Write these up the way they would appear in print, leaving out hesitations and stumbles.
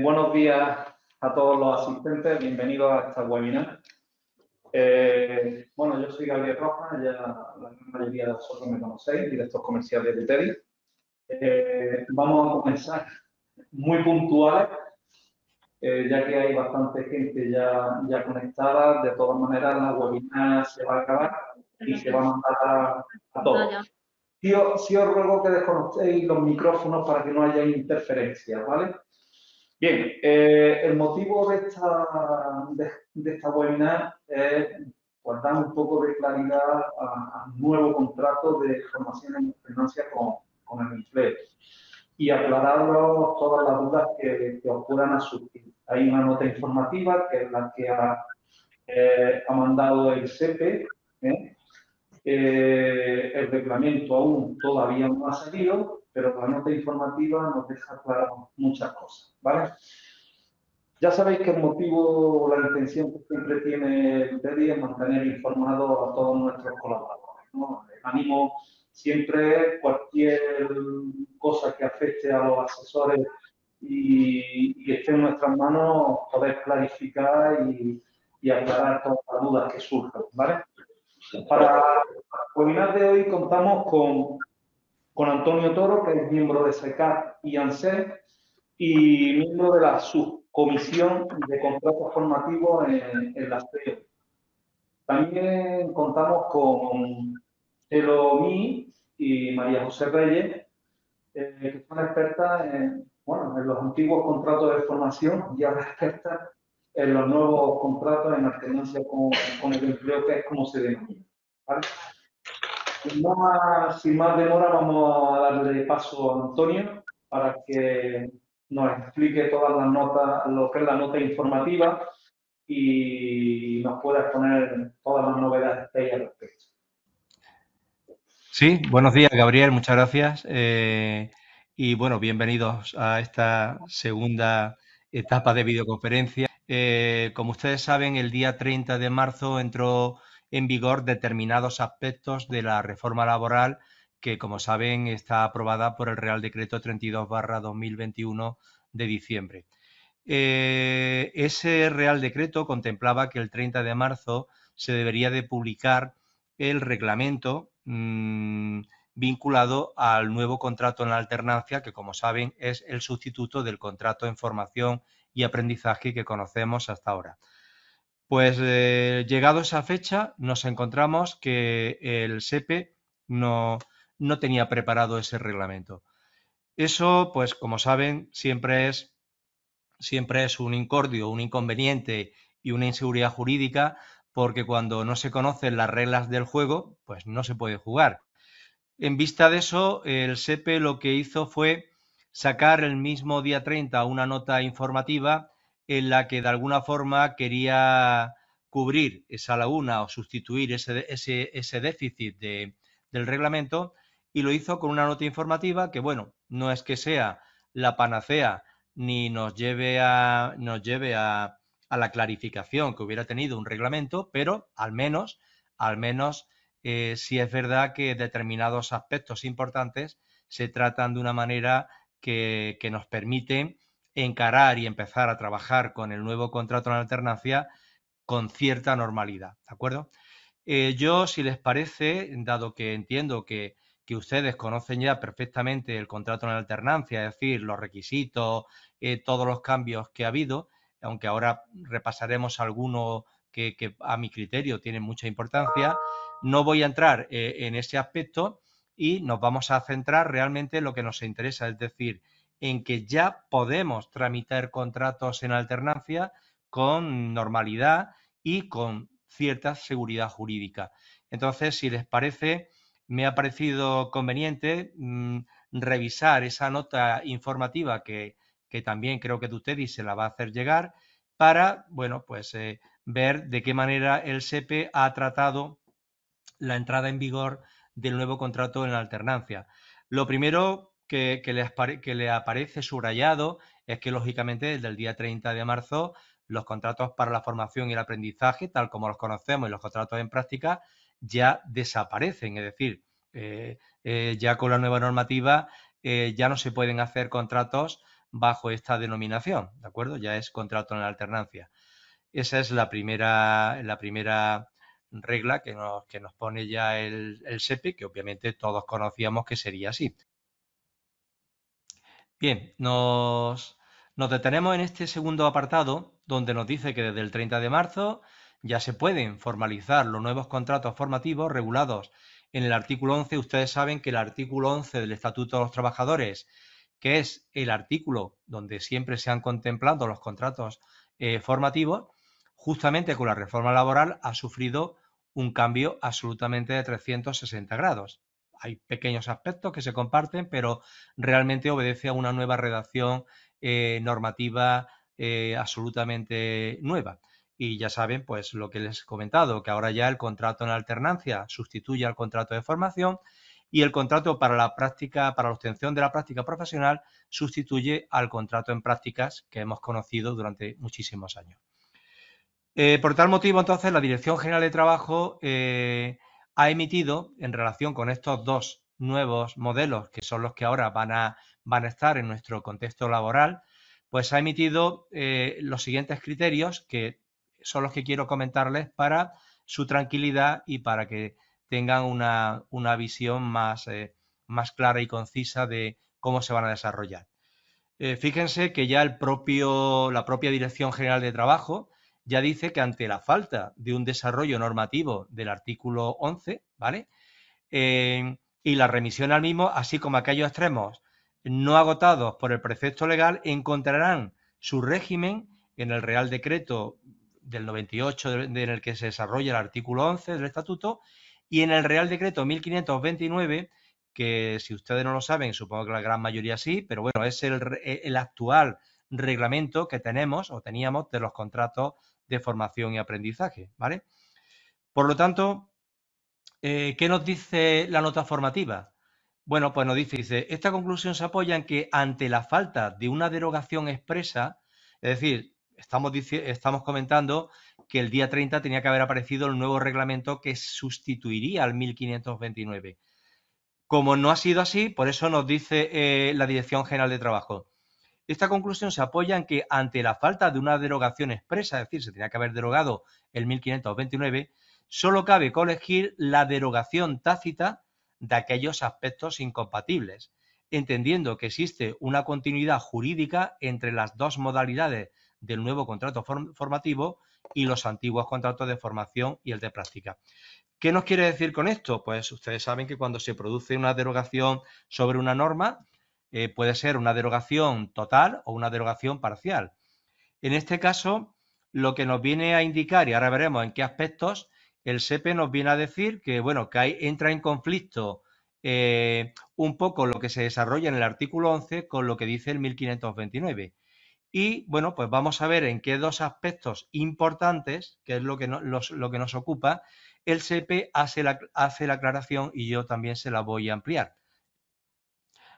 Buenos días a todos los asistentes, bienvenidos a esta webinar. Bueno, yo soy Gabriel Rojas, ya la gran mayoría de vosotros me conocéis, director comercial de Tutedi. Vamos a comenzar muy puntuales, ya que hay bastante gente ya conectada. De todas maneras, la webinar se va a acabar y se va a mandar a todos. Sí os ruego que desconectéis los micrófonos para que no haya interferencias, ¿vale? Bien, el motivo de esta webinar es pues, dar un poco de claridad a un nuevo contrato de formación en alternancia con el empleo y aclararos todas las dudas que os puedan surgir. Hay una nota informativa que es la que ha mandado el SEPE. El reglamento aún todavía no ha salido, pero la nota informativa nos deja claro muchas cosas, ¿vale? Ya sabéis que el motivo, la intención que siempre tiene el TEDI es mantener informados a todos nuestros colaboradores, ¿no? El ánimo siempre es cualquier cosa que afecte a los asesores y esté en nuestras manos, poder clarificar y aclarar todas las dudas que surjan, ¿vale? Para el webinar de hoy contamos con Antonio Toro, que es miembro de SECAP y ANSES y miembro de la subcomisión de contratos formativos en la CEO. También contamos con Elomi y María José Reyes, que son expertas en los antiguos contratos de formación y ahora expertas en los nuevos contratos en alternancia con el empleo, que es como se denomina, ¿vale? Sin más demora, vamos a darle paso a Antonio para que nos explique todas las notas, lo que es la nota informativa y nos pueda exponer todas las novedades que hay al respecto. Sí, buenos días, Gabriel, muchas gracias. Y bueno, bienvenidos a esta segunda etapa de videoconferencia. Como ustedes saben, el día 30 de marzo entró en vigor determinados aspectos de la reforma laboral que, como saben, está aprobada por el Real Decreto 32/2021 de diciembre. Ese Real Decreto contemplaba que el 30 de marzo se debería de publicar el reglamento vinculado al nuevo contrato en alternancia, que como saben es el sustituto del contrato en formación y aprendizaje que conocemos hasta ahora. Pues llegado a esa fecha nos encontramos que el SEPE no tenía preparado ese reglamento. Eso, pues como saben, siempre es un incordio, un inconveniente y una inseguridad jurídica, porque cuando no se conocen las reglas del juego, pues no se puede jugar. En vista de eso, el SEPE lo que hizo fue sacar el mismo día 30 una nota informativa en la que de alguna forma quería cubrir esa laguna o sustituir ese déficit del reglamento, y lo hizo con una nota informativa que, bueno, no es que sea la panacea ni nos lleve a la clarificación que hubiera tenido un reglamento, pero al menos sí es verdad que determinados aspectos importantes se tratan de una manera que nos permite encarar y empezar a trabajar con el nuevo contrato en alternancia con cierta normalidad, ¿de acuerdo? Yo, si les parece, dado que entiendo que ustedes conocen ya perfectamente el contrato en alternancia, es decir, los requisitos, todos los cambios que ha habido, aunque ahora repasaremos algunos que a mi criterio tienen mucha importancia, no voy a entrar en ese aspecto y nos vamos a centrar realmente en lo que nos interesa, es decir, en que ya podemos tramitar contratos en alternancia con normalidad y con cierta seguridad jurídica. Entonces, si les parece, me ha parecido conveniente revisar esa nota informativa que también creo que Tutedi se la va a hacer llegar para, bueno, pues ver de qué manera el SEPE ha tratado la entrada en vigor del nuevo contrato en la alternancia. Lo primero que le aparece subrayado es que, lógicamente, desde el día 30 de marzo, los contratos para la formación y el aprendizaje, tal como los conocemos, y los contratos en práctica, ya desaparecen. Es decir, ya con la nueva normativa ya no se pueden hacer contratos bajo esta denominación, ¿de acuerdo? Ya es contrato en alternancia. Esa es la primera regla que nos pone ya el SEPE, que obviamente todos conocíamos que sería así. Bien, nos detenemos en este segundo apartado, donde nos dice que desde el 30 de marzo ya se pueden formalizar los nuevos contratos formativos regulados en el artículo 11. Ustedes saben que el artículo 11 del Estatuto de los Trabajadores, que es el artículo donde siempre se han contemplado los contratos formativos, justamente con la reforma laboral ha sufrido un cambio absolutamente de 360 grados. Hay pequeños aspectos que se comparten, pero realmente obedece a una nueva redacción normativa absolutamente nueva. Y ya saben, pues lo que les he comentado, que ahora ya el contrato en alternancia sustituye al contrato de formación y el contrato para la práctica, para la obtención de la práctica profesional, sustituye al contrato en prácticas que hemos conocido durante muchísimos años. Por tal motivo, entonces, la Dirección General de Trabajo ha emitido, en relación con estos dos nuevos modelos, que son los que ahora van a estar en nuestro contexto laboral, pues ha emitido los siguientes criterios, que son los que quiero comentarles para su tranquilidad y para que tengan una visión más clara y concisa de cómo se van a desarrollar. Fíjense que ya la propia Dirección General de Trabajo ya dice que ante la falta de un desarrollo normativo del artículo 11, ¿vale? Y la remisión al mismo, así como aquellos extremos no agotados por el precepto legal, encontrarán su régimen en el Real Decreto del 98 en el que se desarrolla el artículo 11 del Estatuto y en el Real Decreto 1529, que si ustedes no lo saben, supongo que la gran mayoría sí, pero bueno, es el actual reglamento que tenemos o teníamos de los contratos de formación y aprendizaje, ¿vale? Por lo tanto, ¿qué nos dice la nota formativa? Bueno, pues nos dice, esta conclusión se apoya en que ante la falta de una derogación expresa, es decir, estamos comentando que el día 30 tenía que haber aparecido el nuevo reglamento que sustituiría al 1529. Como no ha sido así, por eso nos dice la Dirección General de Trabajo. Esta conclusión se apoya en que ante la falta de una derogación expresa, es decir, se tenía que haber derogado el 1529, solo cabe colegir la derogación tácita de aquellos aspectos incompatibles, entendiendo que existe una continuidad jurídica entre las dos modalidades del nuevo contrato formativo y los antiguos contratos de formación y el de práctica. ¿Qué nos quiere decir con esto? Pues ustedes saben que cuando se produce una derogación sobre una norma, puede ser una derogación total o una derogación parcial. En este caso, lo que nos viene a indicar, y ahora veremos en qué aspectos, el SEPE nos viene a decir que, bueno, que entra en conflicto un poco lo que se desarrolla en el artículo 11 con lo que dice el 1529. Y, bueno, pues vamos a ver en qué dos aspectos importantes, que es lo que nos ocupa, el SEPE hace la aclaración y yo también se la voy a ampliar.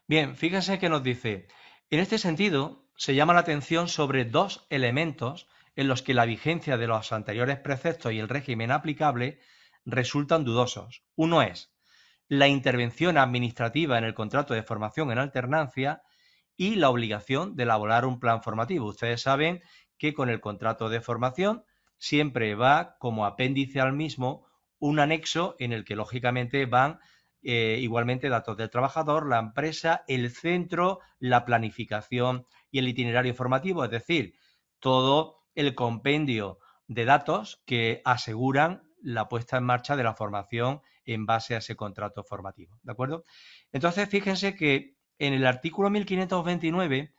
Bien, fíjense que nos dice, en este sentido, se llama la atención sobre dos elementos en los que la vigencia de los anteriores preceptos y el régimen aplicable resultan dudosos. Uno es la intervención administrativa en el contrato de formación en alternancia y la obligación de elaborar un plan formativo. Ustedes saben que con el contrato de formación siempre va como apéndice al mismo un anexo en el que lógicamente van igualmente datos del trabajador, la empresa, el centro, la planificación y el itinerario formativo, es decir, todo el compendio de datos que aseguran la puesta en marcha de la formación en base a ese contrato formativo. ¿De acuerdo? Entonces, fíjense que en el artículo 1529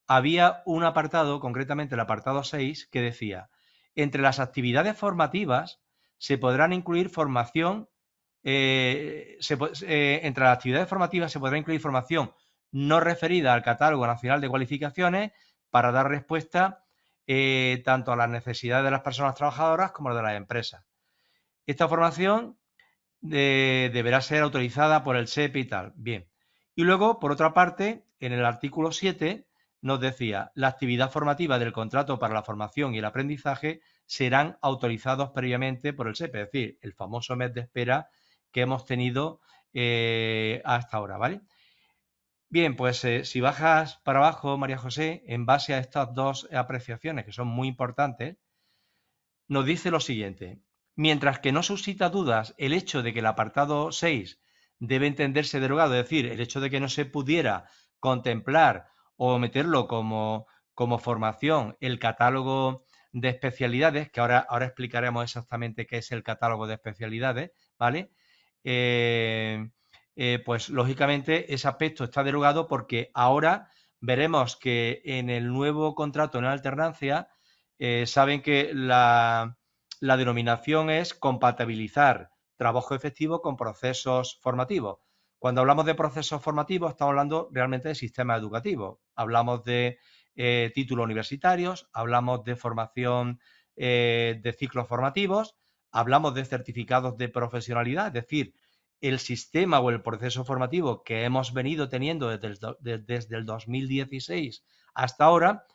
había un apartado, concretamente el apartado 6, que decía, entre las actividades formativas se podrán incluir formación, entre las actividades formativas se podrá incluir formación no referida al Catálogo Nacional de Cualificaciones para dar respuesta tanto a las necesidades de las personas trabajadoras como de las empresas. Esta formación deberá ser autorizada por el SEPE y tal. Bien. Y luego, por otra parte, en el artículo 7 nos decía, la actividad formativa del contrato para la formación y el aprendizaje serán autorizados previamente por el SEPE, es decir, el famoso mes de espera que hemos tenido hasta ahora, ¿vale? Bien, pues si bajas para abajo, María José, en base a estas dos apreciaciones que son muy importantes, nos dice lo siguiente. Mientras que no suscita dudas el hecho de que el apartado 6 debe entenderse derogado, es decir, el hecho de que no se pudiera contemplar o meterlo como formación el catálogo de especialidades, que ahora explicaremos exactamente qué es el catálogo de especialidades, ¿vale? Eh, pues lógicamente ese aspecto está derogado porque ahora veremos que en el nuevo contrato en alternancia saben que la denominación es compatibilizar trabajo efectivo con procesos formativos. Cuando hablamos de procesos formativos, estamos hablando realmente de sistema educativo. Hablamos de títulos universitarios, hablamos de formación de ciclos formativos, hablamos de certificados de profesionalidad, es decir, el sistema o el proceso formativo que hemos venido teniendo desde el 2016 hasta ahora,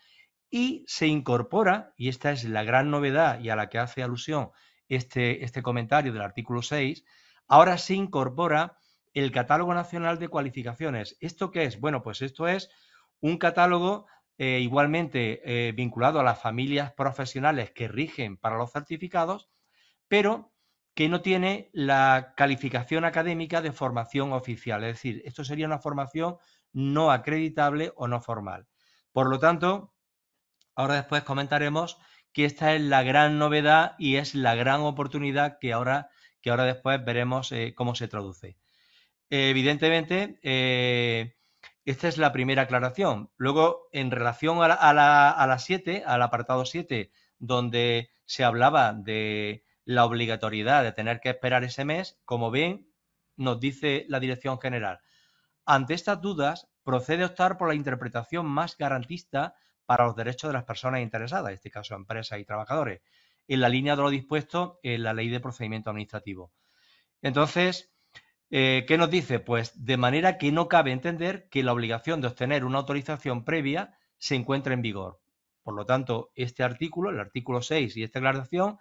y se incorpora, y esta es la gran novedad y a la que hace alusión este comentario del artículo 6, ahora se incorpora el Catálogo Nacional de Cualificaciones. ¿Esto qué es? Bueno, pues esto es un catálogo igualmente vinculado a las familias profesionales que rigen para los certificados, pero que no tiene la calificación académica de formación oficial. Es decir, esto sería una formación no acreditable o no formal. Por lo tanto, ahora después comentaremos que esta es la gran novedad y es la gran oportunidad que ahora después veremos cómo se traduce. Evidentemente, esta es la primera aclaración. Luego, en relación a la 7, al apartado 7, donde se hablaba de la obligatoriedad de tener que esperar ese mes, como ven, nos dice la Dirección General. Ante estas dudas, procede a optar por la interpretación más garantista para los derechos de las personas interesadas, en este caso empresas y trabajadores, en la línea de lo dispuesto en la Ley de Procedimiento Administrativo. Entonces, ¿qué nos dice? Pues de manera que no cabe entender que la obligación de obtener una autorización previa se encuentre en vigor. Por lo tanto, este artículo, el artículo 6 y esta declaración,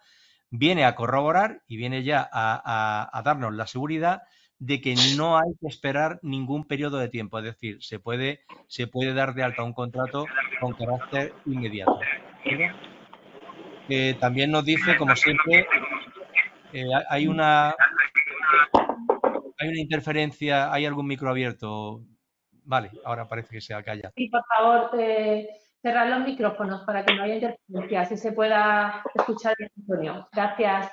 viene a corroborar y viene ya a darnos la seguridad de que no hay que esperar ningún periodo de tiempo. Es decir, se puede dar de alta un contrato con carácter inmediato. ¿De acuerdo? También nos dice, como siempre, eh, hay una, hay una interferencia, hay algún micro abierto. Vale, ahora parece que se acalla. Sí, por favor, cerrar los micrófonos para que no haya interferencias y se pueda escuchar bien, Antonio. Gracias.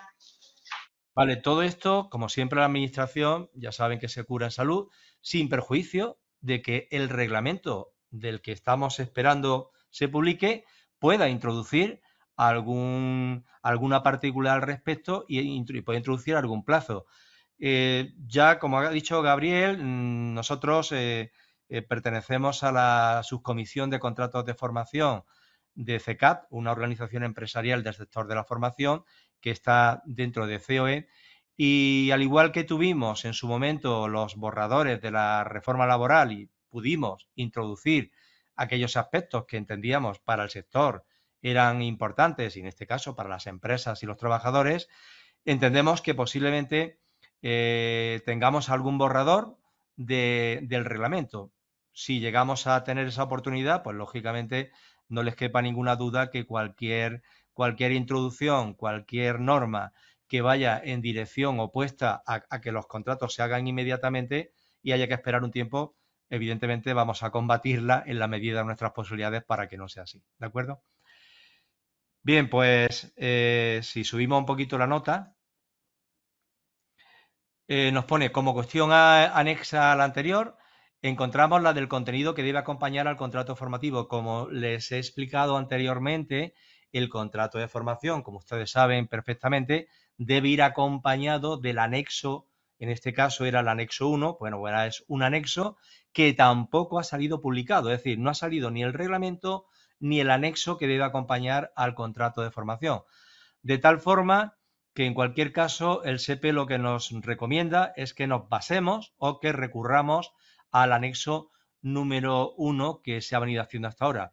Vale, todo esto, como siempre, la Administración, ya saben que se cura en salud, sin perjuicio de que el reglamento del que estamos esperando se publique pueda introducir alguna particular al respecto y puede introducir algún plazo. Ya, como ha dicho Gabriel, nosotros pertenecemos a la subcomisión de contratos de formación de CECAP, una organización empresarial del sector de la formación que está dentro de COE, y al igual que tuvimos en su momento los borradores de la reforma laboral y pudimos introducir aquellos aspectos que entendíamos para el sector eran importantes, y en este caso para las empresas y los trabajadores, entendemos que posiblemente tengamos algún borrador del reglamento. Si llegamos a tener esa oportunidad, pues lógicamente no les quepa ninguna duda que cualquier introducción, cualquier norma que vaya en dirección opuesta a que los contratos se hagan inmediatamente y haya que esperar un tiempo, evidentemente vamos a combatirla en la medida de nuestras posibilidades para que no sea así. ¿De acuerdo? Bien, pues si subimos un poquito la nota, nos pone como cuestión anexa a la anterior, encontramos la del contenido que debe acompañar al contrato formativo. Como les he explicado anteriormente, el contrato de formación, como ustedes saben perfectamente, debe ir acompañado del anexo, en este caso era el anexo 1, bueno, es un anexo que tampoco ha salido publicado, es decir, no ha salido ni el reglamento ni el anexo que debe acompañar al contrato de formación. De tal forma que en cualquier caso el SEPE lo que nos recomienda es que nos basemos o que recurramos al anexo número 1 que se ha venido haciendo hasta ahora.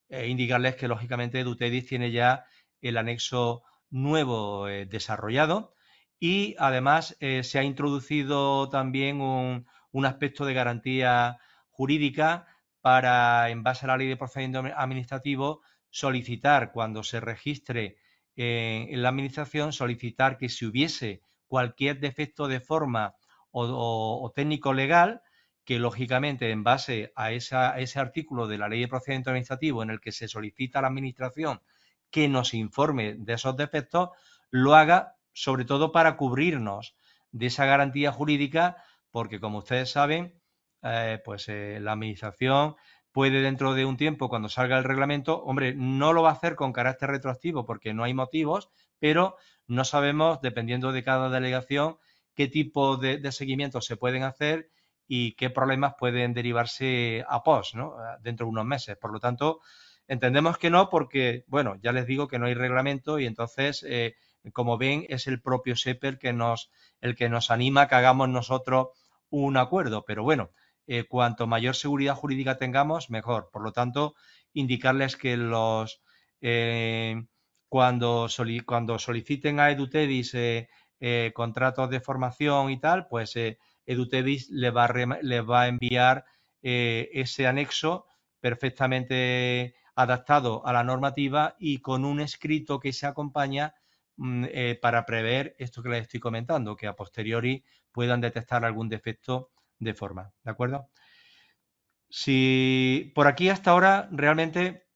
Indicarles que lógicamente Dutedis tiene ya el anexo nuevo desarrollado y además se ha introducido también un aspecto de garantía jurídica para, en base a la Ley de Procedimiento Administrativo, solicitar cuando se registre en la Administración, solicitar que si hubiese cualquier defecto de forma o técnico legal, que lógicamente en base a ese artículo de la Ley de Procedimiento Administrativo en el que se solicita a la Administración que nos informe de esos defectos, lo haga sobre todo para cubrirnos de esa garantía jurídica, porque como ustedes saben, la Administración puede dentro de un tiempo, cuando salga el reglamento, hombre, no lo va a hacer con carácter retroactivo porque no hay motivos, pero no sabemos, dependiendo de cada delegación, qué tipo de seguimientos se pueden hacer y qué problemas pueden derivarse a pos, ¿no? Dentro de unos meses. Por lo tanto, entendemos que no porque, bueno, ya les digo que no hay reglamento y entonces, como ven, es el propio SEPE el que nos anima a que hagamos nosotros un acuerdo. Pero bueno, cuanto mayor seguridad jurídica tengamos, mejor. Por lo tanto, indicarles que cuando soliciten a Edutevis contratos de formación y tal, pues Edutevis le va a enviar ese anexo perfectamente adaptado a la normativa y con un escrito que se acompaña para prever esto que les estoy comentando, que a posteriori puedan detectar algún defecto de forma, ¿de acuerdo? Si por aquí hasta ahora realmente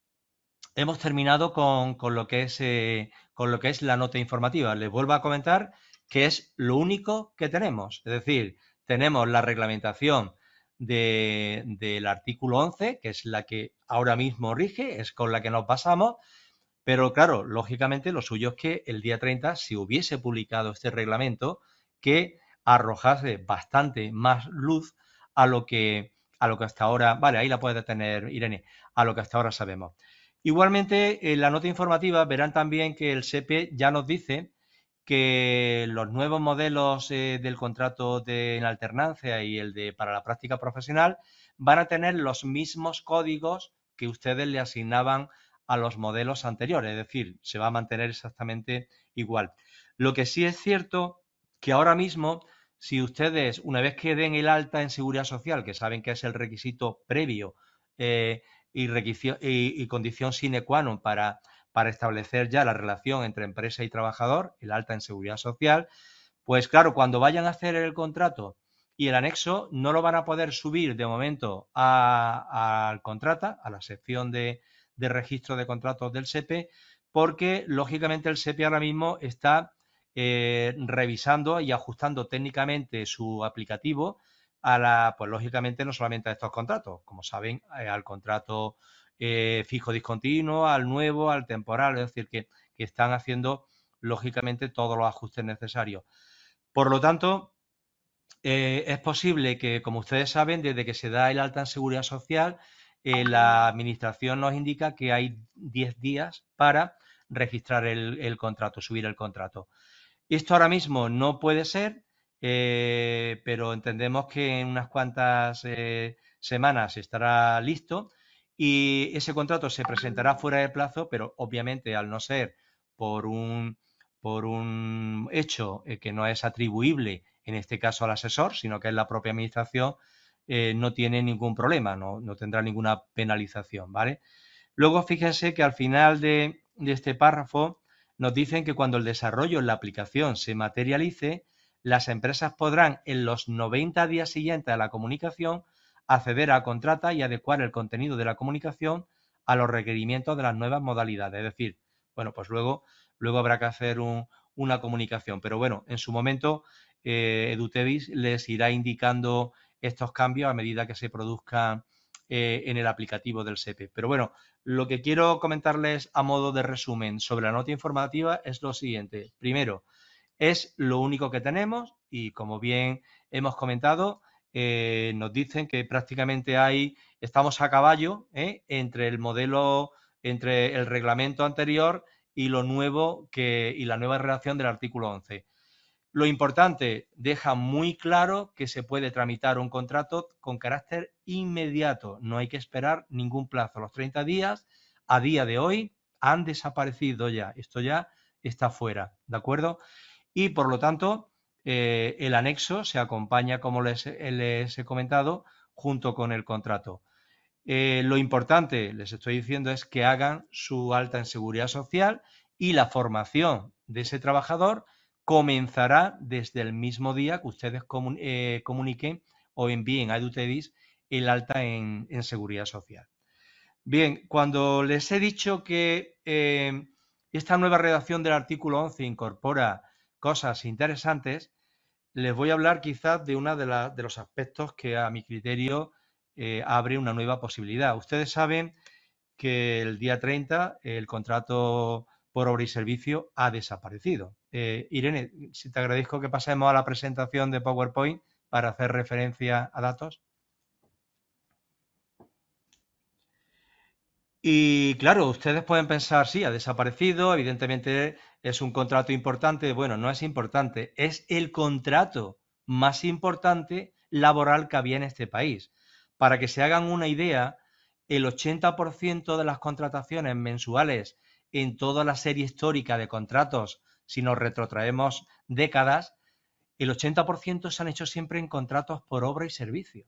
hemos terminado con lo que es la nota informativa. Les vuelvo a comentar que es lo único que tenemos. Es decir, tenemos la reglamentación del artículo 11, que es la que ahora mismo rige, es con la que nos basamos, pero claro, lógicamente lo suyo es que el día 30 se hubiese publicado este reglamento que arrojase bastante más luz a lo que hasta ahora, vale, ahí la puede tener Irene, a lo que hasta ahora sabemos. Igualmente, en la nota informativa verán también que el SEPE ya nos dice que los nuevos modelos del contrato en alternancia y el de para la práctica profesional van a tener los mismos códigos que ustedes le asignaban a los modelos anteriores, es decir, se va a mantener exactamente igual. Lo que sí es cierto que ahora mismo, si ustedes, una vez que den el alta en Seguridad Social, que saben que es el requisito previo y condición sine qua non para establecer ya la relación entre empresa y trabajador, el alta en Seguridad Social, pues claro, cuando vayan a hacer el contrato y el anexo, no lo van a poder subir de momento al contrata, a la sección de registro de contratos del SEPE, porque lógicamente el SEPE ahora mismo está revisando y ajustando técnicamente su aplicativo pues lógicamente no solamente a estos contratos, como saben, al contrato fijo discontinuo, al nuevo, al temporal, es decir, que están haciendo lógicamente todos los ajustes necesarios. Por lo tanto, es posible que, como ustedes saben, desde que se da el alta en Seguridad Social, la Administración nos indica que hay 10 días para registrar el contrato, subir el contrato. Esto ahora mismo no puede ser, pero entendemos que en unas cuantas semanas estará listo y ese contrato se presentará fuera de plazo, pero obviamente al no ser por un hecho que no es atribuible, en este caso al asesor, sino que es la propia administración, no tiene ningún problema, no tendrá ninguna penalización, ¿vale? Luego fíjense que al final de este párrafo nos dicen que cuando el desarrollo en la aplicación se materialice, las empresas podrán en los 90 días siguientes a la comunicación acceder a contrata y adecuar el contenido de la comunicación a los requerimientos de las nuevas modalidades. Es decir, bueno, pues luego habrá que hacer una comunicación. Pero bueno, en su momento Edutevis les irá indicando estos cambios a medida que se produzcan en el aplicativo del SEPE. Pero bueno, lo que quiero comentarles a modo de resumen sobre la nota informativa es lo siguiente. Primero, es lo único que tenemos y como bien hemos comentado, nos dicen que prácticamente estamos a caballo entre el modelo, entre el reglamento anterior y lo nuevo y la nueva redacción del artículo 11. Lo importante, deja muy claro que se puede tramitar un contrato con carácter inmediato. No hay que esperar ningún plazo. Los 30 días, a día de hoy, han desaparecido ya. Esto ya está fuera, ¿de acuerdo? Y, por lo tanto, el anexo se acompaña, como les he comentado, junto con el contrato. Lo importante, les estoy diciendo, es que hagan su alta en seguridad social y la formación de ese trabajador comenzará desde el mismo día que ustedes comuniquen o envíen a Edutedis el alta en seguridad social. Bien, cuando les he dicho que esta nueva redacción del artículo 11 incorpora cosas interesantes, les voy a hablar quizás de uno de los aspectos que a mi criterio abre una nueva posibilidad. Ustedes saben que el día 30 el contrato por obra y servicio ha desaparecido. Irene, si te agradezco que pasemos a la presentación de PowerPoint para hacer referencia a datos. Y claro, ustedes pueden pensar, sí, ha desaparecido, evidentemente es un contrato importante. Bueno, no es importante, es el contrato más importante laboral que había en este país. Para que se hagan una idea, el 80% de las contrataciones mensuales en toda la serie histórica de contratos, si nos retrotraemos décadas, el 80% se han hecho siempre en contratos por obra y servicio.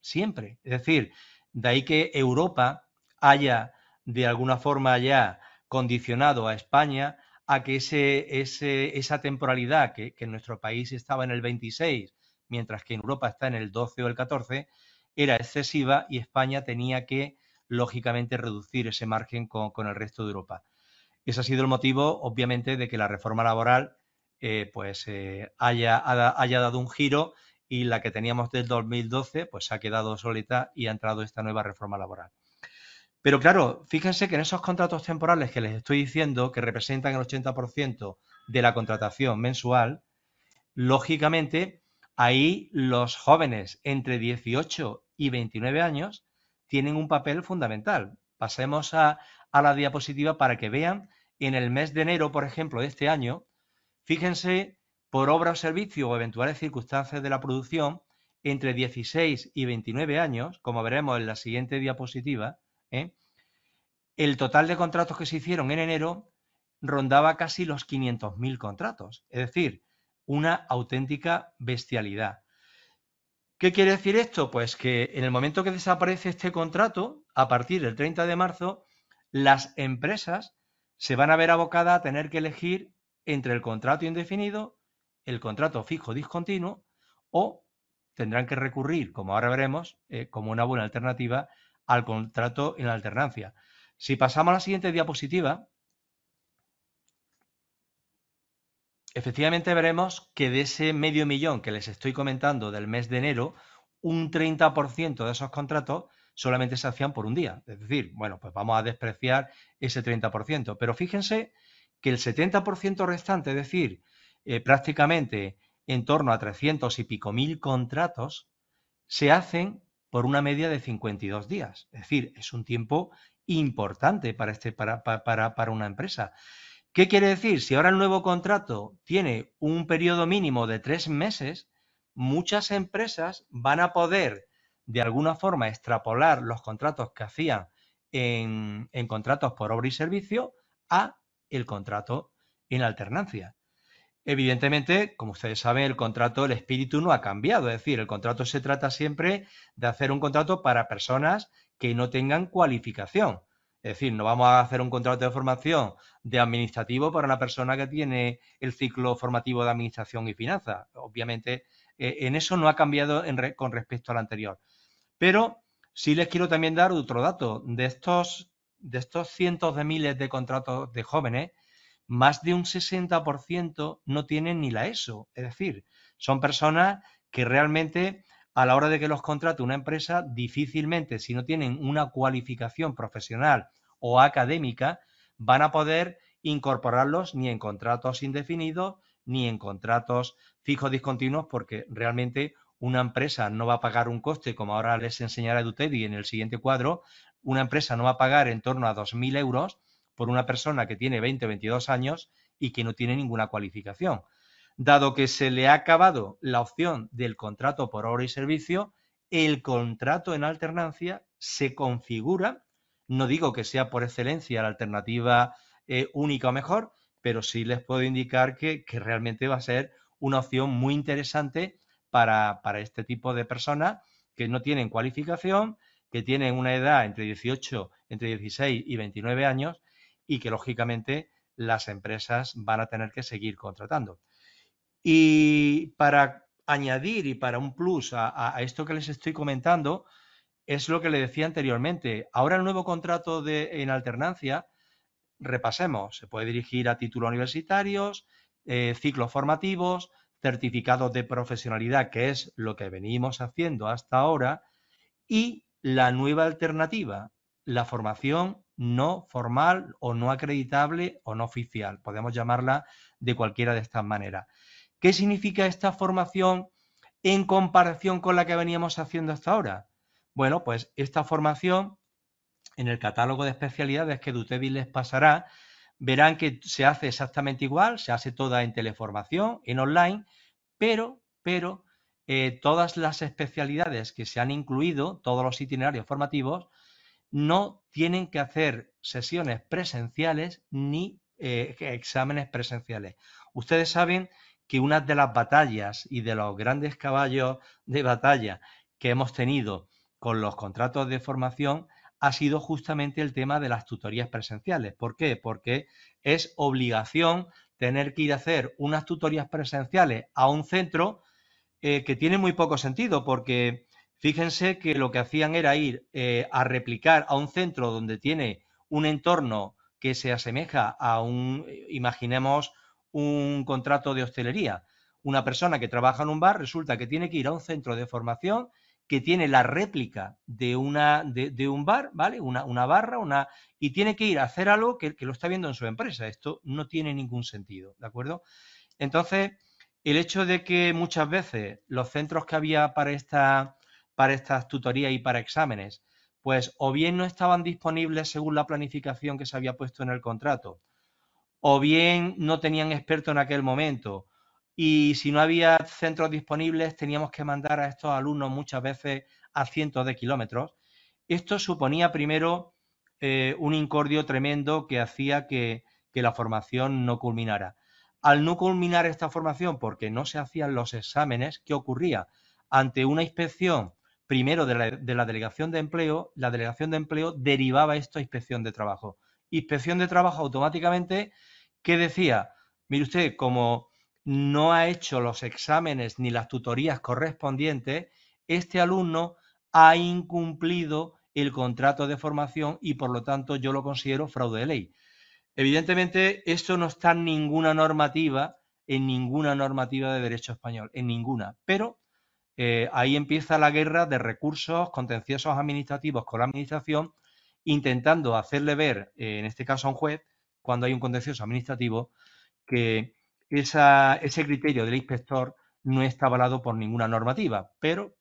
Siempre. Es decir, de ahí que Europa haya de alguna forma ya condicionado a España a que esa temporalidad que en nuestro país estaba en el 26, mientras que en Europa está en el 12 o el 14, era excesiva y España tenía que, lógicamente, reducir ese margen con el resto de Europa. Ese ha sido el motivo, obviamente, de que la reforma laboral haya dado un giro y la que teníamos del 2012 pues ha quedado obsoleta y ha entrado esta nueva reforma laboral. Pero claro, fíjense que en esos contratos temporales que les estoy diciendo, que representan el 80% de la contratación mensual, lógicamente ahí los jóvenes entre 18 y 29 años tienen un papel fundamental. Pasemos a la diapositiva para que vean en el mes de enero, por ejemplo, de este año, fíjense, por obra o servicio o eventuales circunstancias de la producción, entre 16 y 29 años, como veremos en la siguiente diapositiva, el total de contratos que se hicieron en enero rondaba casi los 500.000 contratos. Es decir, una auténtica bestialidad. ¿Qué quiere decir esto? Pues que en el momento que desaparece este contrato, a partir del 30 de marzo, las empresas se van a ver abocadas a tener que elegir entre el contrato indefinido, el contrato fijo discontinuo o tendrán que recurrir, como ahora veremos, como una buena alternativa, al contrato en alternancia. Si pasamos a la siguiente diapositiva, efectivamente veremos que de ese 500.000 que les estoy comentando del mes de enero, un 30% de esos contratos solamente se hacían por un día. Es decir, bueno, pues vamos a despreciar ese 30%. Pero fíjense que el 70% restante, es decir, prácticamente en torno a 300 y pico mil contratos, se hacen por una media de 52 días. Es decir, es un tiempo importante para una empresa. ¿Qué quiere decir? Si ahora el nuevo contrato tiene un periodo mínimo de 3 meses, muchas empresas van a poder de alguna forma extrapolar los contratos que hacían en contratos por obra y servicio a el contrato en alternancia. Evidentemente, como ustedes saben, el contrato, el espíritu no ha cambiado. Es decir, el contrato se trata siempre de hacer un contrato para personas que no tengan cualificación. Es decir, no vamos a hacer un contrato de formación de administrativo para una persona que tiene el ciclo formativo de administración y finanzas. Obviamente, en eso no ha cambiado con respecto al anterior. Pero sí les quiero también dar otro dato. De estos cientos de miles de contratos de jóvenes, más de un 60% no tienen ni la ESO. Es decir, son personas que realmente a la hora de que los contrate una empresa, difícilmente, si no tienen una cualificación profesional o académica, van a poder incorporarlos ni en contratos indefinidos ni en contratos fijos discontinuos, porque realmente una empresa no va a pagar un coste, como ahora les enseñará Edutedi en el siguiente cuadro, una empresa no va a pagar en torno a 2.000 euros por una persona que tiene 20 o 22 años y que no tiene ninguna cualificación. Dado que se le ha acabado la opción del contrato por obra y servicio, el contrato en alternancia se configura, no digo que sea por excelencia la alternativa única o mejor, pero sí les puedo indicar que realmente va a ser una opción muy interesante para este tipo de personas que no tienen cualificación, que tienen una edad entre 16 y 29 años y que, lógicamente, las empresas van a tener que seguir contratando. Y para añadir y para un plus a esto que les estoy comentando, es lo que le decía anteriormente. Ahora el nuevo contrato en alternancia, repasemos, se puede dirigir a títulos universitarios, ciclos formativos, certificados de profesionalidad, que es lo que venimos haciendo hasta ahora, y la nueva alternativa, la formación no formal o no acreditable o no oficial. Podemos llamarla de cualquiera de estas maneras. ¿Qué significa esta formación en comparación con la que veníamos haciendo hasta ahora? Bueno, pues esta formación, en el catálogo de especialidades que Dutevi les pasará, verán que se hace exactamente igual, se hace toda en teleformación, en online, pero todas las especialidades que se han incluido, todos los itinerarios formativos, no tienen que hacer sesiones presenciales ni exámenes presenciales. Ustedes saben que una de las batallas y de los grandes caballos de batalla que hemos tenido con los contratos de formación ha sido justamente el tema de las tutorías presenciales. ¿Por qué? Porque es obligación tener que ir a hacer unas tutorías presenciales a un centro que tiene muy poco sentido, porque fíjense que lo que hacían era ir a replicar a un centro donde tiene un entorno que se asemeja a imaginemos, un contrato de hostelería. Una persona que trabaja en un bar resulta que tiene que ir a un centro de formación que tiene la réplica de un bar, ¿vale? Una barra, y tiene que ir a hacer algo que lo está viendo en su empresa. Esto no tiene ningún sentido, ¿de acuerdo? Entonces, el hecho de que muchas veces los centros que había para estas tutorías y para exámenes, pues o bien no estaban disponibles según la planificación que se había puesto en el contrato, o bien no tenían experto en aquel momento, y si no había centros disponibles teníamos que mandar a estos alumnos muchas veces a cientos de kilómetros. Esto suponía primero un incordio tremendo que hacía que la formación no culminara. Al no culminar esta formación porque no se hacían los exámenes, ¿qué ocurría? Ante una inspección primero de la Delegación de Empleo, la Delegación de Empleo derivaba esto a Inspección de Trabajo. Inspección de Trabajo automáticamente, ¿qué decía? Mire usted, como no ha hecho los exámenes ni las tutorías correspondientes, este alumno ha incumplido el contrato de formación y por lo tanto yo lo considero fraude de ley. Evidentemente, esto no está en ninguna normativa de derecho español, en ninguna, pero ahí empieza la guerra de recursos contenciosos administrativos con la administración, intentando hacerle ver, en este caso a un juez, cuando hay un contencioso administrativo, que ese criterio del inspector no está avalado por ninguna normativa, pero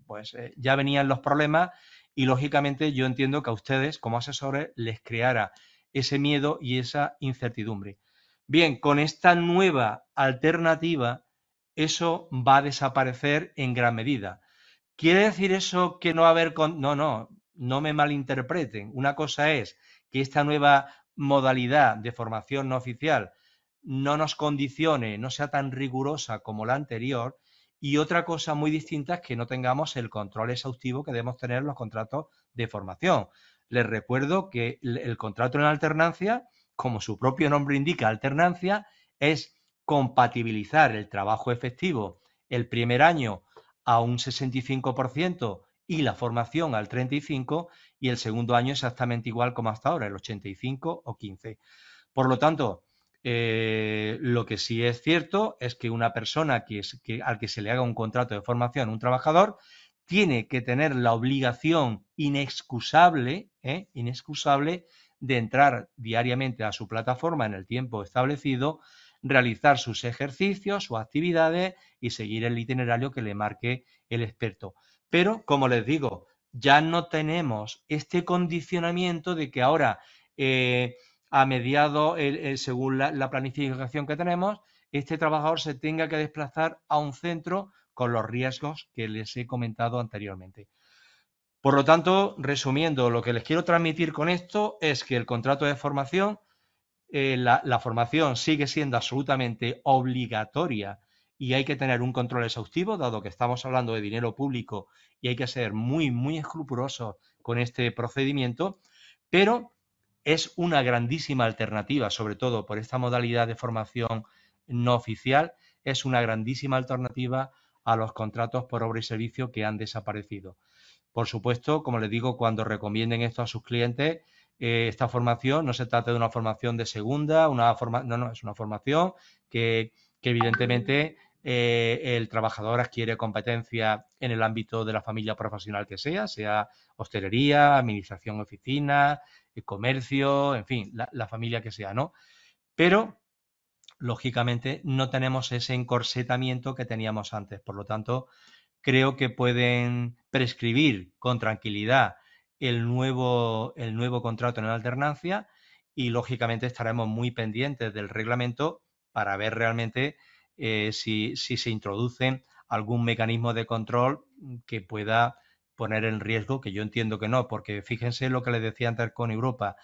pues ya venían los problemas y lógicamente yo entiendo que a ustedes como asesores les creara ese miedo y esa incertidumbre. Bien, con esta nueva alternativa eso va a desaparecer en gran medida. ¿Quiere decir eso que no va a haber... No me malinterpreten. Una cosa es que esta nueva modalidad de formación no oficial no nos condicione, no sea tan rigurosa como la anterior, y otra cosa muy distinta es que no tengamos el control exhaustivo que debemos tener en los contratos de formación. Les recuerdo que el contrato en alternancia, como su propio nombre indica, alternancia, es compatibilizar el trabajo efectivo el primer año a un 65% y la formación al 35%, y el segundo año exactamente igual como hasta ahora, el 85 o 15. Por lo tanto, lo que sí es cierto es que una persona al que se le haga un contrato de formación, un trabajador, tiene que tener la obligación inexcusable de entrar diariamente a su plataforma en el tiempo establecido, realizar sus ejercicios, sus actividades y seguir el itinerario que le marque el experto. Pero, como les digo, ya no tenemos este condicionamiento de que ahora, a mediados, según la planificación que tenemos, este trabajador se tenga que desplazar a un centro con los riesgos que les he comentado anteriormente. Por lo tanto, resumiendo, lo que les quiero transmitir con esto es que el contrato de formación, la formación sigue siendo absolutamente obligatoria y hay que tener un control exhaustivo, dado que estamos hablando de dinero público y hay que ser muy, muy escrupulosos con este procedimiento, pero es una grandísima alternativa, sobre todo por esta modalidad de formación no oficial, es una grandísima alternativa a los contratos por obra y servicio que han desaparecido. Por supuesto, como les digo, cuando recomienden esto a sus clientes, esta formación no se trata de una formación de segunda, no, es una formación que evidentemente el trabajador adquiere competencia en el ámbito de la familia profesional que sea hostelería, administración, oficina, comercio, en fin, la familia que sea, ¿no? Pero, lógicamente, no tenemos ese encorsetamiento que teníamos antes. Por lo tanto, creo que pueden prescribir con tranquilidad el nuevo contrato en alternancia y, lógicamente, estaremos muy pendientes del reglamento para ver realmente si se introducen algún mecanismo de control que pueda poner en riesgo, que yo entiendo que no, porque fíjense lo que les decía antes con Europa.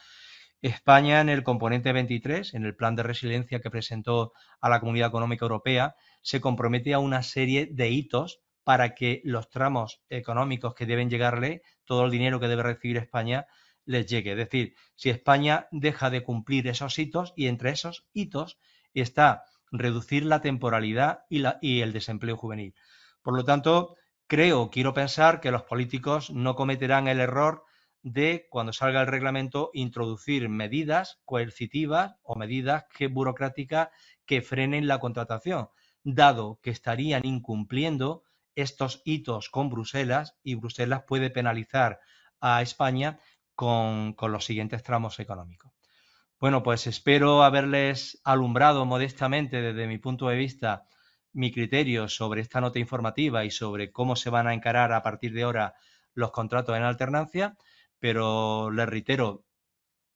España, en el componente 23, en el plan de resiliencia que presentó a la Comunidad Económica Europea, se compromete a una serie de hitos para que los tramos económicos que deben llegarle, todo el dinero que debe recibir España, les llegue. Es decir, si España deja de cumplir esos hitos, y entre esos hitos está reducir la temporalidad y el desempleo juvenil. Por lo tanto, quiero pensar que los políticos no cometerán el error de, cuando salga el reglamento, introducir medidas coercitivas o medidas burocráticas que frenen la contratación, dado que estarían incumpliendo estos hitos con Bruselas, y Bruselas puede penalizar a España con los siguientes tramos económicos. Bueno, pues espero haberles alumbrado modestamente, desde mi punto de vista, mi criterio sobre esta nota informativa y sobre cómo se van a encarar a partir de ahora los contratos en alternancia, pero les reitero,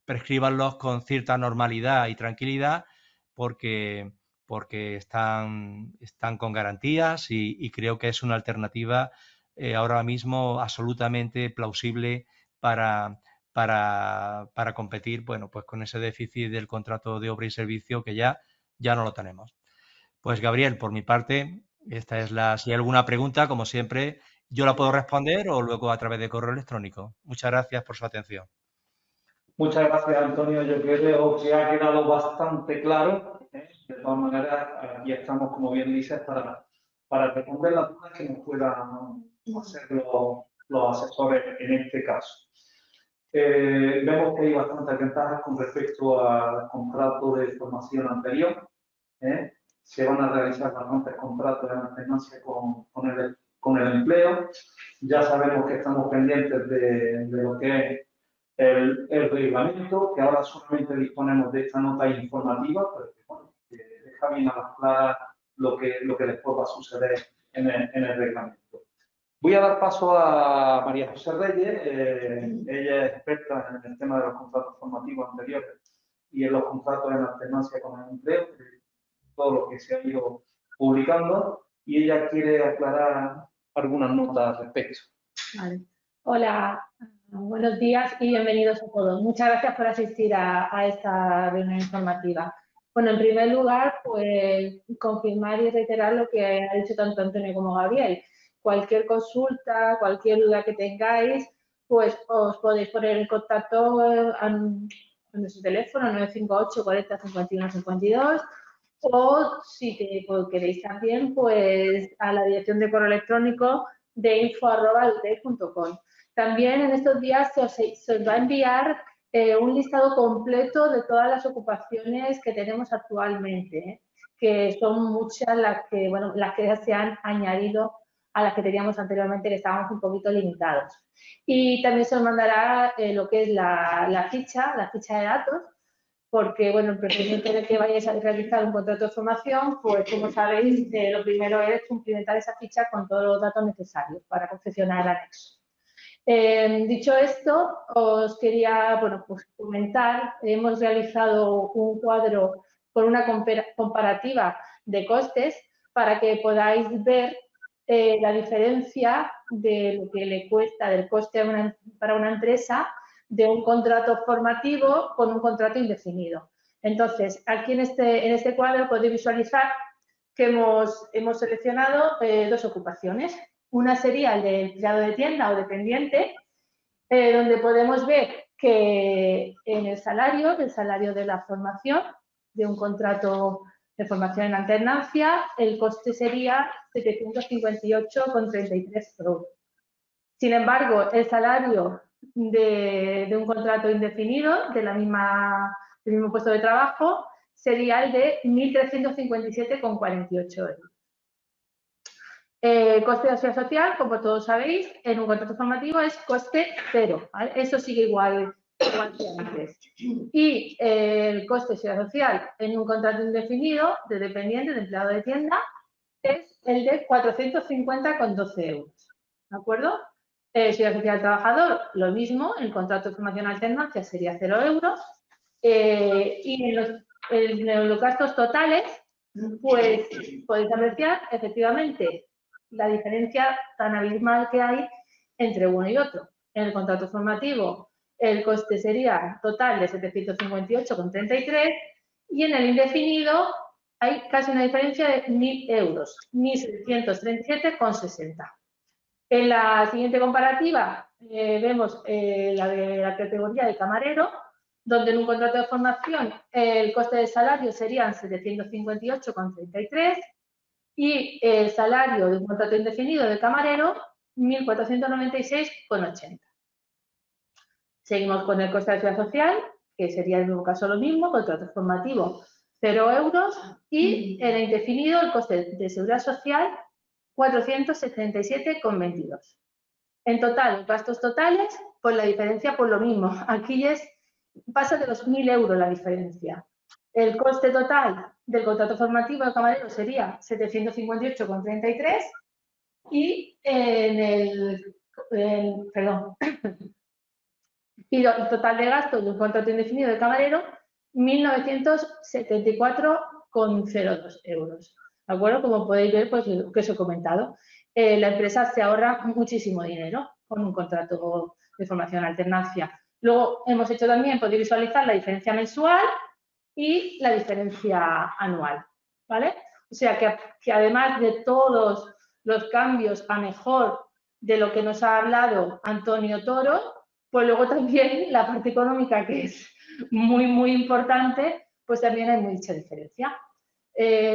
prescríbanlos con cierta normalidad y tranquilidad, porque están con garantías y creo que es una alternativa ahora mismo absolutamente plausible para competir, bueno, pues con ese déficit del contrato de obra y servicio que ya no lo tenemos. Pues Gabriel, por mi parte, si hay alguna pregunta, como siempre, yo la puedo responder o luego a través de correo electrónico. Muchas gracias por su atención. Muchas gracias, Antonio. Yo creo que ha quedado bastante claro. De todas maneras, aquí estamos, como bien dices, para responder las dudas que nos puedan hacer los asesores en este caso. Vemos que hay bastantes ventajas con respecto al contrato de formación anterior. Se van a realizar bastantes contratos en alternancia con el empleo. Ya sabemos que estamos pendientes de lo que es el reglamento, que ahora solamente disponemos de esta nota informativa, pero que, bueno, que deja bien a las claras lo que después va a suceder en el reglamento. Voy a dar paso a María José Reyes. Ella es experta en el tema de los contratos formativos anteriores y en los contratos en alternancia con el empleo, todo lo que se ha ido publicando, y ella quiere aclarar algunas notas al respecto. Vale. Hola, buenos días y bienvenidos a todos. Muchas gracias por asistir a esta reunión informativa. Bueno, en primer lugar, pues confirmar y reiterar lo que ha dicho tanto Antonio como Gabriel. Cualquier consulta, cualquier duda que tengáis, pues os podéis poner en contacto en nuestro teléfono 958 40 51 52, o si queréis también, pues a la dirección de correo electrónico de info@udtech.com. También en estos días se os va a enviar un listado completo de todas las ocupaciones que tenemos actualmente, que son muchas las que ya se han añadido a las que teníamos anteriormente, que estábamos un poquito limitados. Y también se os mandará lo que es la ficha de datos, porque, bueno, el procedimiento de que vayáis a realizar un contrato de formación, pues, como sabéis, lo primero es cumplimentar esa ficha con todos los datos necesarios para confeccionar el anexo. Dicho esto, os quería, bueno, pues comentar, hemos realizado un cuadro con una comparativa de costes para que podáis ver la diferencia de lo que le cuesta, del coste para una empresa, de un contrato formativo con un contrato indefinido. Entonces, aquí en este cuadro podéis visualizar que hemos seleccionado dos ocupaciones. Una sería el de empleado de tienda o dependiente, donde podemos ver que en el salario de la formación, de un contrato de formación en alternancia, el coste sería 758,33 euros. Sin embargo, el salario de un contrato indefinido del mismo puesto de trabajo sería el de 1.357,48 euros. Coste de seguridad social, como todos sabéis, en un contrato formativo es coste cero, ¿vale? Eso sigue igual que antes. Y el coste de seguridad social en un contrato indefinido de dependiente, de empleado de tienda, es el de 450,12 euros. ¿De acuerdo? Seguridad social del trabajador, lo mismo, el contrato de formación alternancia sería 0 euros. Y en los gastos totales, pues podéis apreciar efectivamente la diferencia tan abismal que hay entre uno y otro. En el contrato formativo el coste sería total de 758,33 y en el indefinido hay casi una diferencia de 1.000 euros, 1.637,60. En la siguiente comparativa vemos la de la categoría de camarero, donde en un contrato de formación el coste de salario serían 758,33 y el salario de un contrato indefinido de camarero 1.496,80. Seguimos con el coste de seguridad social, que sería en el mismo caso lo mismo, contrato formativo 0 euros y en el indefinido el coste de seguridad social 477,22. En total, los gastos totales, pues la diferencia por lo mismo. Aquí pasa de los 1.000 euros la diferencia. El coste total del contrato formativo de camarero sería 758,33 y y el total de gastos de un contrato indefinido de camarero 1.974,02 euros. ¿De acuerdo? Como podéis ver, pues lo que os he comentado. La empresa se ahorra muchísimo dinero con un contrato de formación alternancia. Luego hemos hecho también, podéis visualizar la diferencia mensual y la diferencia anual, ¿vale? O sea que además de todos los cambios a mejor de lo que nos ha hablado Antonio Toro, pues luego también la parte económica, que es muy, muy importante, pues también hay mucha diferencia.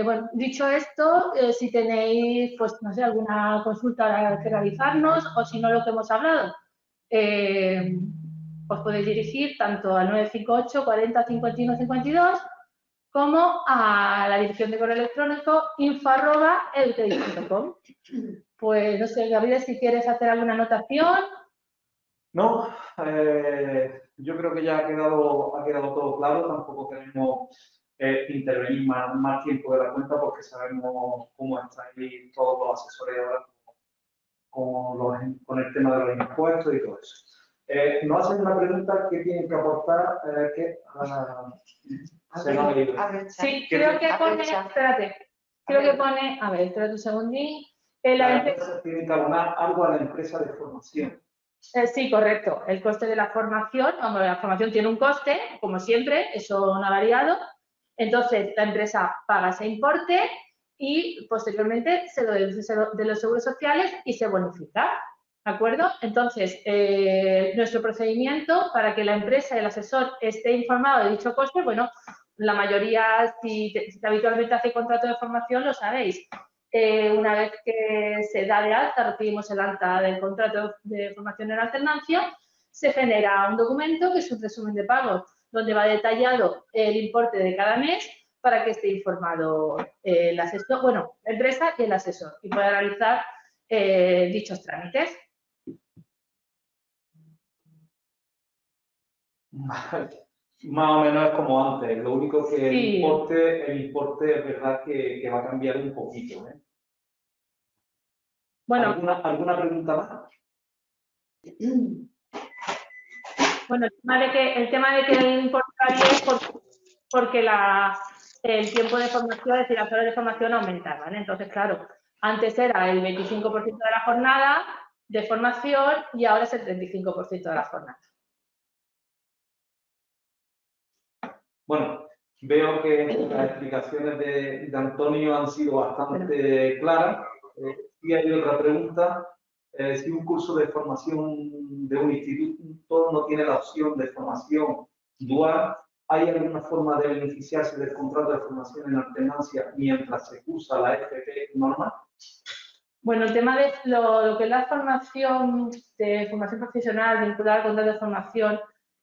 Bueno, dicho esto, si tenéis, pues no sé, alguna consulta que realizarnos o si no lo que hemos hablado, os podéis dirigir tanto al 958 40 51 52 como a la dirección de correo electrónico info@elcredit.com. Pues no sé, Gabriel, si quieres hacer alguna anotación. No, yo creo que ya ha quedado todo claro. Tampoco queremos intervenir más tiempo de la cuenta porque sabemos cómo están ahí todos los asesores ahora con el tema de los impuestos y todo eso. Nos hacen una pregunta que tienen que aportar Sí, creo que pone, espérate, creo que pone, a ver, espérate un segundín. La empresa tiene que abonar algo a la empresa de formación. Sí, correcto. El coste de la formación, la formación tiene un coste, como siempre, eso no ha variado. Entonces, la empresa paga ese importe y posteriormente se lo deduce de los seguros sociales y se bonifica. ¿De acuerdo? Entonces, nuestro procedimiento para que la empresa y el asesor esté informado de dicho coste, bueno, la mayoría, si habitualmente hace contrato de formación, lo sabéis. Una vez que se da de alta, recibimos el alta del contrato de formación en alternancia, se genera un documento que es un resumen de pagos donde va detallado el importe de cada mes para que esté informado el asesor, bueno, la empresa y el asesor y pueda realizar dichos trámites. Más o menos es como antes, lo único que sí. el importe es verdad que va a cambiar un poquito, ¿eh? Bueno, ¿Alguna pregunta más? Bueno, el tema de que el importe varía es porque el tiempo de formación, es decir, las horas de formación aumentan, ¿vale? Entonces, claro, antes era el 25% de la jornada de formación y ahora es el 35% de la jornada. Bueno, Veo que las explicaciones de Antonio han sido bastante claras. Y hay otra pregunta. Si un curso de formación de un instituto no tiene la opción de formación dual, ¿hay alguna forma de beneficiarse del contrato de formación en alternancia mientras se cursa la FP normal? Bueno, el tema de lo que es la formación profesional vinculada al contrato de formación,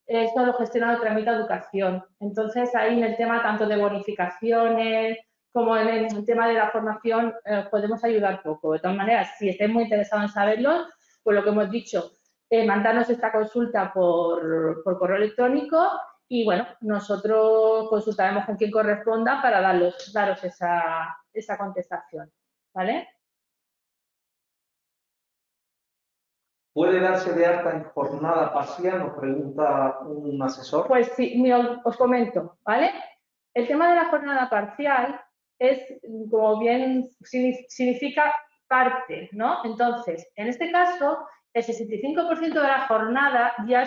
esto lo gestiona o tramita Educación. Entonces, ahí en el tema tanto de bonificaciones como en el tema de la formación podemos ayudar poco. De todas maneras, si estáis muy interesados en saberlo, pues lo que hemos dicho, mandarnos esta consulta por correo electrónico y, bueno, nosotros consultaremos con quien corresponda para daros esa contestación, ¿vale? ¿Puede darse de alta en jornada parcial? Nos pregunta un asesor. Pues sí, os comento, ¿vale? El tema de la jornada parcial es, como bien significa, parte, ¿no? Entonces, en este caso, el 65% de la jornada ya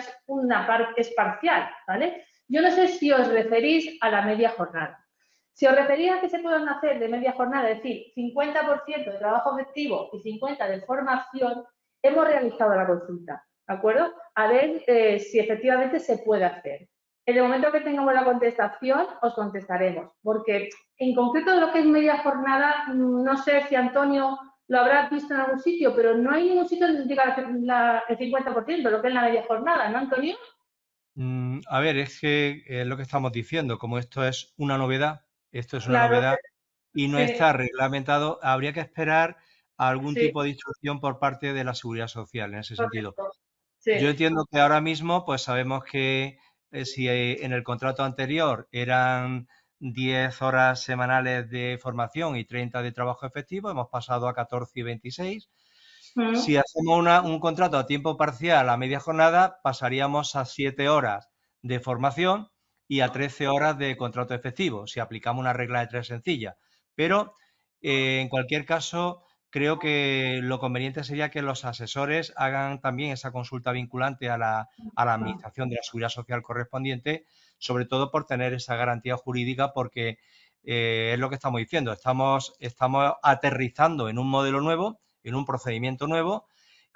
es parcial, ¿vale? Yo no sé si os referís a la media jornada. Si os referís a que se pueden hacer de media jornada, es decir, 50% de trabajo efectivo y 50% de formación, hemos realizado la consulta, ¿de acuerdo? A ver si efectivamente se puede hacer. En el momento que tengamos la contestación, os contestaremos, porque en concreto de lo que es media jornada, no sé si Antonio lo habrás visto en algún sitio, pero no hay ningún sitio donde diga el 50%, lo que es la media jornada, ¿no, Antonio? A ver, es que es lo que estamos diciendo, como esto es una novedad Claro, y no sí, está reglamentado, habría que esperar a algún sí, tipo de instrucción por parte de la Seguridad Social en ese sentido. correcto. Sí, Yo entiendo que ahora mismo, pues sabemos que si en el contrato anterior eran 10 horas semanales de formación y 30 de trabajo efectivo, hemos pasado a 14 y 26. Si hacemos un contrato a tiempo parcial a media jornada, pasaríamos a 7 horas de formación y a 13 horas de contrato efectivo, si aplicamos una regla de 3 sencilla. Pero, en cualquier caso, creo que lo conveniente sería que los asesores hagan también esa consulta vinculante a la Administración de la Seguridad Social correspondiente, sobre todo por tener esa garantía jurídica, porque es lo que estamos diciendo, estamos aterrizando en un modelo nuevo, en un procedimiento nuevo,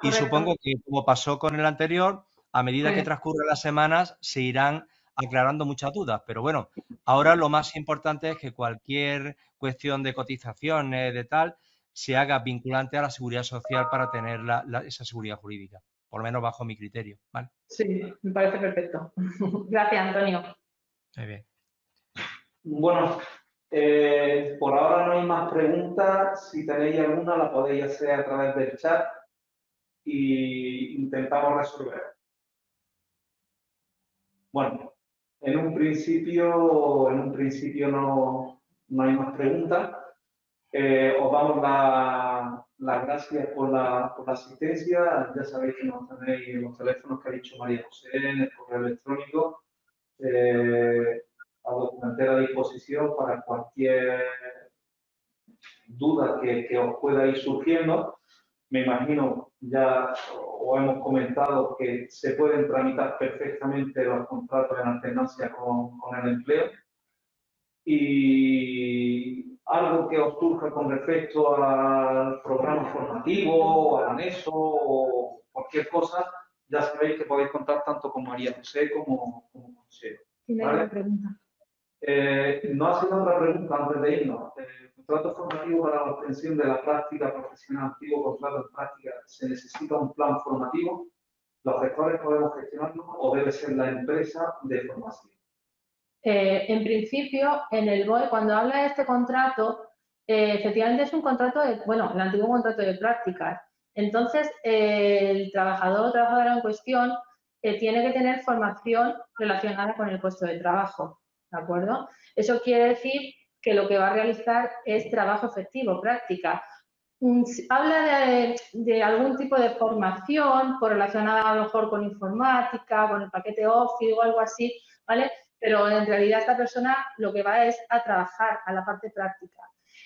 y correcto. supongo que, como pasó con el anterior, a medida que Sí. transcurran las semanas se irán aclarando muchas dudas. Pero bueno, ahora lo más importante es que cualquier cuestión de cotizaciones, de tal, se haga vinculante a la seguridad social para tener esa seguridad jurídica, por lo menos bajo mi criterio. ¿Vale? Sí, me parece perfecto. Gracias, Antonio. Muy bien. Bueno, por ahora no hay más preguntas. Si tenéis alguna, la podéis hacer a través del chat y intentamos resolver. Bueno, en un principio no hay más preguntas. Os damos las gracias por la asistencia. Ya sabéis que nos tenéis en los teléfonos que ha dicho María José, en el correo electrónico, a vuestra entera disposición para cualquier duda que os pueda ir surgiendo. Me imagino, ya os hemos comentado que se pueden tramitar perfectamente los contratos en alternancia con el empleo. Y algo que os surja con respecto al programa formativo o al anexo o cualquier cosa, ya sabéis que podéis contar tanto con María José como José. Tiene ¿Vale? una pregunta. No haciendo otra pregunta antes de irnos. Contrato formativo para la obtención de la práctica profesional, antiguo contrato de práctica, ¿se necesita un plan formativo? ¿Los gestores podemos gestionarlo o debe ser la empresa de formación? En principio, en el BOE, cuando habla de este contrato, efectivamente es un contrato el antiguo contrato de prácticas. Entonces, el trabajador o trabajadora en cuestión tiene que tener formación relacionada con el puesto de trabajo, ¿de acuerdo? Eso quiere decir que lo que va a realizar es trabajo efectivo, práctica. Habla de algún tipo de formación relacionada a lo mejor con informática, con el paquete Office o algo así, ¿vale? Pero en realidad esta persona lo que va es a trabajar, a la parte práctica.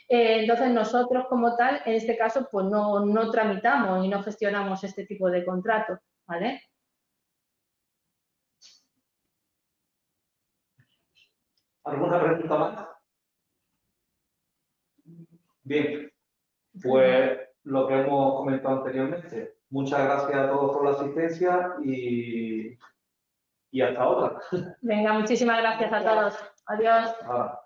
Entonces nosotros como tal, en este caso, pues no tramitamos y no gestionamos este tipo de contrato, ¿vale? ¿Alguna pregunta más? Bien, pues lo que hemos comentado anteriormente. Muchas gracias a todos por la asistencia y hasta otra. Venga, muchísimas gracias a todos. Adiós. Ahora.